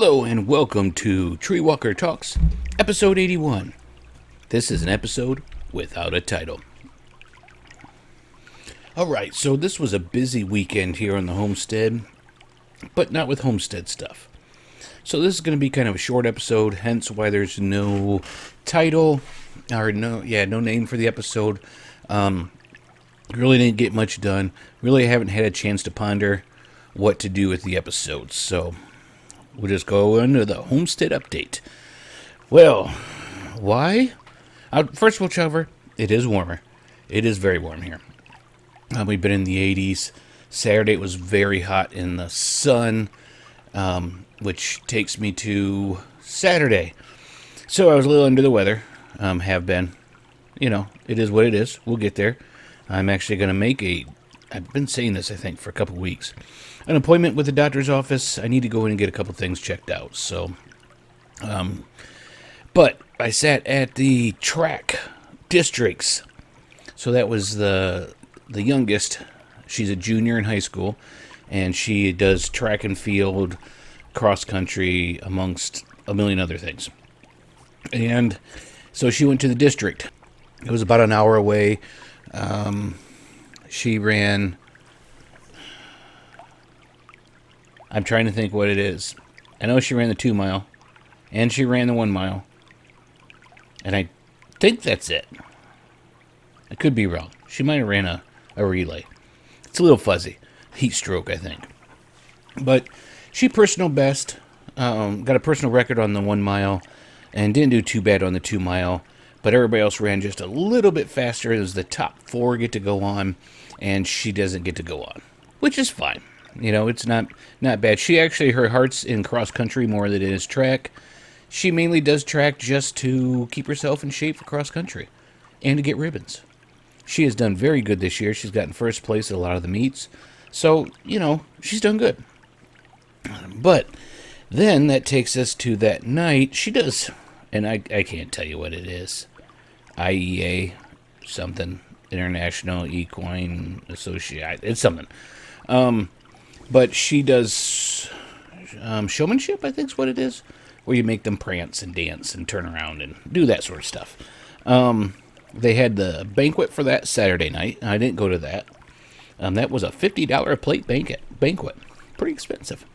Hello and welcome to TreeWalker Talks, episode 81. This is an episode without a title. Alright, so this was a busy weekend here on the homestead, but not with homestead stuff. So this is going to be kind of a short episode, hence why there's no title, or no name for the episode. Really didn't get much done. Really haven't had a chance to ponder what to do with the episodes, so we'll just go into the homestead update. Well, why? First we'll cover, it is warmer. It is very warm here. We've been in the 80s. Saturday it was very hot in the sun, which takes me to Saturday. So I was a little under the weather, have been. You know, it is what it is. We'll get there. I'm actually going to make I've been saying this, I think, for a couple weeks. An appointment with the doctor's office. I need to go in and get a couple things checked out. So, but I sat at the track districts. So that was the youngest. She's a junior in high school, and she does track and field, cross country, amongst a million other things. And so she went to the district. It was about an hour away. She ran, I'm trying to think what it is. I know she ran the 2 mile, and she ran the 1 mile. And I think that's it. I could be wrong. She might have ran a relay. It's a little fuzzy. Heat stroke, I think. But she personal best, got a personal record on the 1 mile, and didn't do too bad on the 2 mile. But everybody else ran just a little bit faster. It was the top 4 get to go on, and she doesn't get to go on, which is fine. You know, it's not bad. She actually, her heart's in cross country more than it is track. She mainly does track just to keep herself in shape for cross country and to get ribbons. She has done very good this year. She's gotten first place at a lot of the meets. So, you know, she's done good. But then that takes us to that night. She does, and I can't tell you what it is. IEA something, International Equine Association, it's something. But she does showmanship, I think is what it is, where you make them prance and dance and turn around and do that sort of stuff. They had the banquet for that Saturday night. I didn't go to that. That was a $50 a plate banquet. Pretty expensive.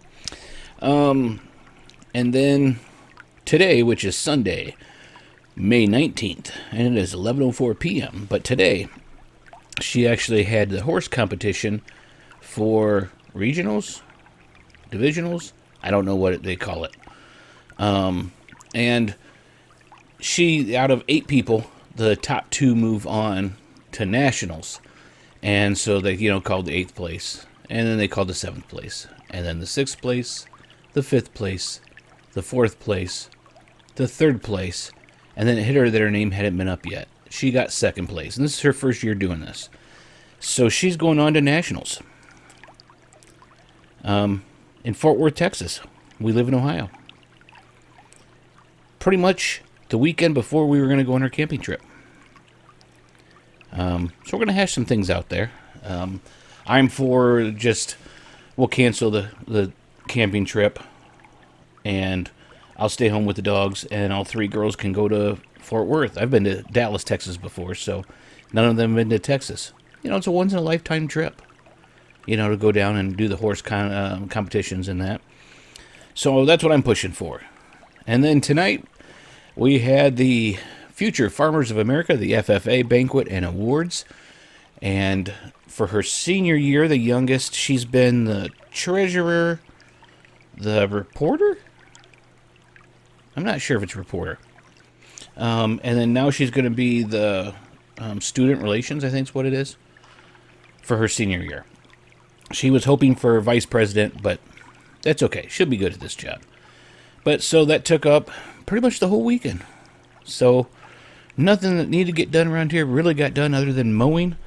And then today, which is Sunday, May 19th, and it is 11:04 p.m. But today, she actually had the horse competition for regionals, divisionals. I don't know what they call it. And she, out of 8 people, the top 2 move on to nationals. And so they, called the 8th place. And then they called the 7th place. And then the 6th place, the 5th place, the 4th place, the 3rd place. And then it hit her that her name hadn't been up yet. She got 2nd place. And this is her first year doing this. So she's going on to nationals. In Fort Worth, Texas. We live in Ohio. Pretty much the weekend before we were going to go on our camping trip. So we're going to hash some things out there. I'm for we'll cancel the camping trip, and I'll stay home with the dogs, and all 3 girls can go to Fort Worth. I've been to Dallas, Texas before, so none of them have been to Texas. It's a once-in-a-lifetime trip, to go down and do the horse competitions and that. So that's what I'm pushing for. And then tonight, we had the Future Farmers of America, the FFA banquet and awards. And for her senior year, the youngest, she's been the treasurer, the reporter? I'm not sure if it's reporter. And then now she's going to be the student relations, I think is what it is, for her senior year. She was hoping for vice president, but that's okay. She'll be good at this job. But so that took up pretty much the whole weekend. So nothing that needed to get done around here really got done other than mowing.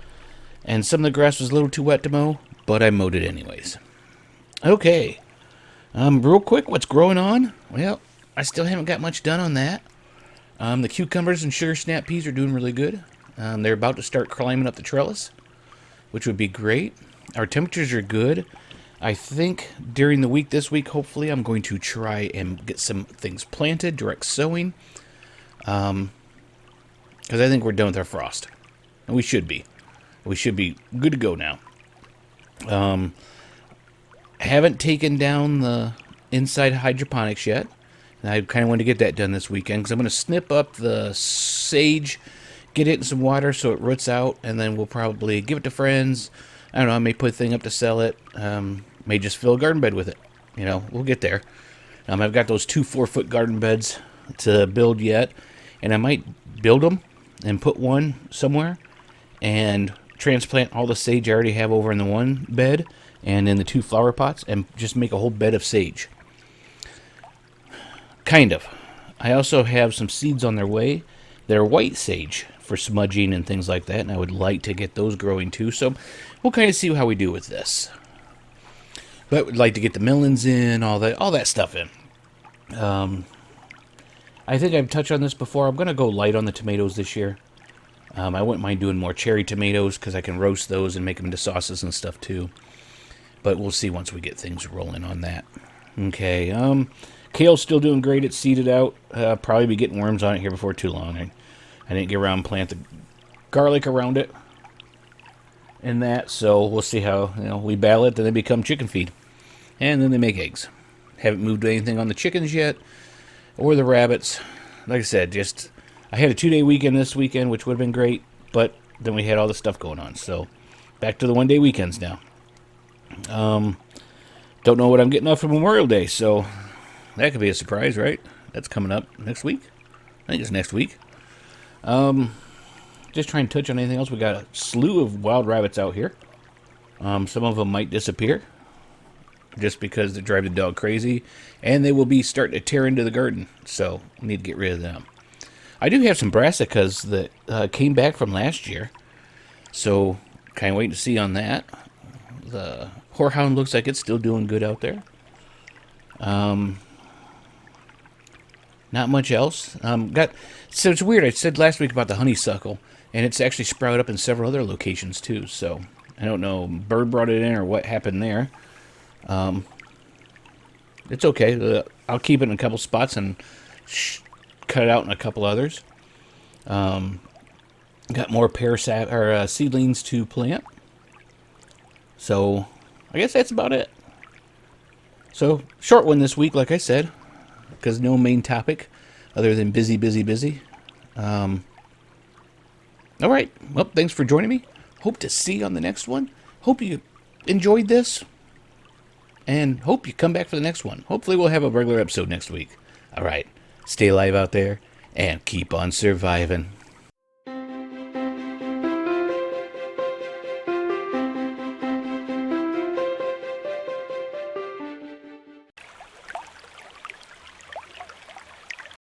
And some of the grass was a little too wet to mow, but I mowed it anyways. Okay. Real quick, what's growing on? Well, I still haven't got much done on that. The cucumbers and sugar snap peas are doing really good. They're about to start climbing up the trellis, which would be great. Our temperatures are good. I think during the week this week, hopefully, I'm going to try and get some things planted, direct sowing. Because I think we're done with our frost. And we should be. We should be good to go now. Haven't taken down the inside hydroponics yet. And I kind of want to get that done this weekend because I'm going to snip up the sage, get it in some water so it roots out, and then we'll probably give it to friends. I don't know, I may put a thing up to sell it. May just fill a garden bed with it. You know, we'll get there. I've got those 2 4-foot garden beds to build yet, and I might build them and put one somewhere and transplant all the sage I already have over in the one bed and in the 2 flower pots and just make a whole bed of sage. Kind of. I also have some seeds on their way. They're white sage for smudging and things like that, and I would like to get those growing too. So we'll kind of see how we do with this. But we'd like to get the melons in, all that stuff in. I think I've touched on this before. I'm going to go light on the tomatoes this year. I wouldn't mind doing more cherry tomatoes because I can roast those and make them into sauces and stuff too. But we'll see once we get things rolling on that. Okay, kale's still doing great. It's seeded out. Probably be getting worms on it here before too long. I didn't get around and plant the garlic around it and that, so we'll see how we battle it. Then they become chicken feed, and then they make eggs. Haven't moved anything on the chickens yet or the rabbits. Like I said, I had a 2-day weekend this weekend, which would have been great, but then we had all this stuff going on. So back to the 1-day weekends now. Don't know what I'm getting off for Memorial Day, so that could be a surprise, right? That's coming up next week. I think it's next week. Just trying to touch on anything else. We got a slew of wild rabbits out here. Some of them might disappear just because they drive the dog crazy, and they will be starting to tear into the garden, so we need to get rid of them. I do have some brassicas that came back from last year, so kind of waiting to see on that. The horehound looks like it's still doing good out there. Not much else. So it's weird. I said last week about the honeysuckle, and it's actually sprouted up in several other locations too. So I don't know, bird brought it in or what happened there. It's okay. I'll keep it in a couple spots and cut it out in a couple others. Got more pear seedlings to plant. So I guess that's about it. So short one this week, like I said, because no main topic other than busy, busy, busy. All right. Well, thanks for joining me. Hope to see you on the next one. Hope you enjoyed this. And hope you come back for the next one. Hopefully we'll have a regular episode next week. All right. Stay alive out there and keep on surviving.